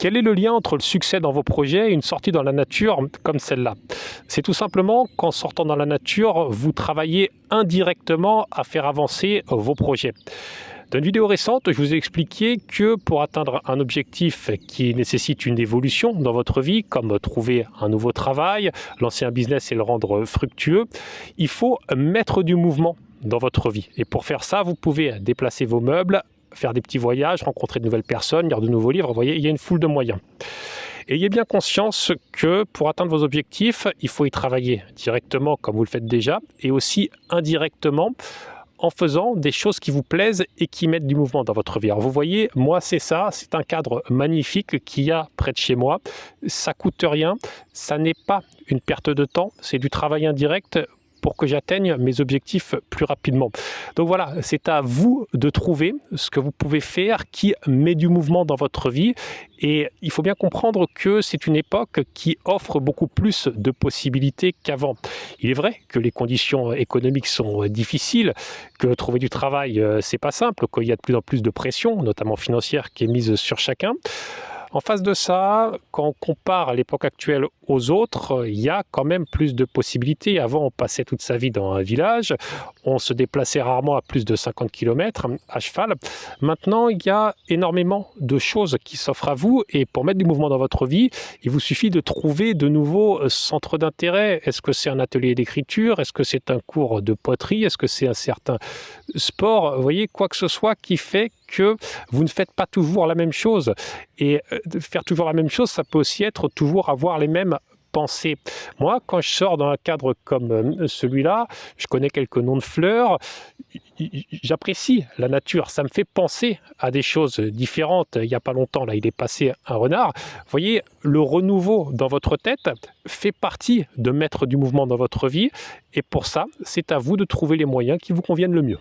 Quel est le lien entre le succès dans vos projets et une sortie dans la nature comme celle-là? C'est tout simplement qu'en sortant dans la nature, vous travaillez indirectement à faire avancer vos projets. Dans une vidéo récente, je vous ai expliqué que pour atteindre un objectif qui nécessite une évolution dans votre vie, comme trouver un nouveau travail, lancer un business et le rendre fructueux, il faut mettre du mouvement dans votre vie. Et pour faire ça, vous pouvez déplacer vos meubles, faire des petits voyages, rencontrer de nouvelles personnes, lire de nouveaux livres. Vous voyez, il y a une foule de moyens. Ayez bien conscience que pour atteindre vos objectifs, il faut y travailler directement comme vous le faites déjà et aussi indirectement en faisant des choses qui vous plaisent et qui mettent du mouvement dans votre vie. Alors vous voyez, moi c'est ça, c'est un cadre magnifique qu'il y a près de chez moi. Ça coûte rien, ça n'est pas une perte de temps, c'est du travail indirect pour que j'atteigne mes objectifs plus rapidement. Donc voilà, c'est à vous de trouver ce que vous pouvez faire qui met du mouvement dans votre vie. Et il faut bien comprendre que c'est une époque qui offre beaucoup plus de possibilités qu'avant. Il est vrai que les conditions économiques sont difficiles, que trouver du travail, c'est pas simple, qu'il y a de plus en plus de pression, notamment financière, qui est mise sur chacun. En face de ça, quand on compare l'époque actuelle aux autres, il y a quand même plus de possibilités. Avant, on passait toute sa vie dans un village, on se déplaçait rarement à plus de 50 km à cheval. Maintenant, il y a énormément de choses qui s'offrent à vous et pour mettre du mouvement dans votre vie, il vous suffit de trouver de nouveaux centres d'intérêt. Est-ce que c'est un atelier d'écriture? Est-ce que c'est un cours de poterie? Est-ce que c'est un certain sport? Vous voyez, quoi que ce soit qui fait que vous ne faites pas toujours la même chose. Et faire toujours la même chose, ça peut aussi être toujours avoir les mêmes pensées. Moi, quand je sors dans un cadre comme celui-là, je connais quelques noms de fleurs, j'apprécie la nature, ça me fait penser à des choses différentes. Il n'y a pas longtemps, là, il est passé un renard. Vous voyez, le renouveau dans votre tête fait partie de mettre du mouvement dans votre vie. Et pour ça, c'est à vous de trouver les moyens qui vous conviennent le mieux.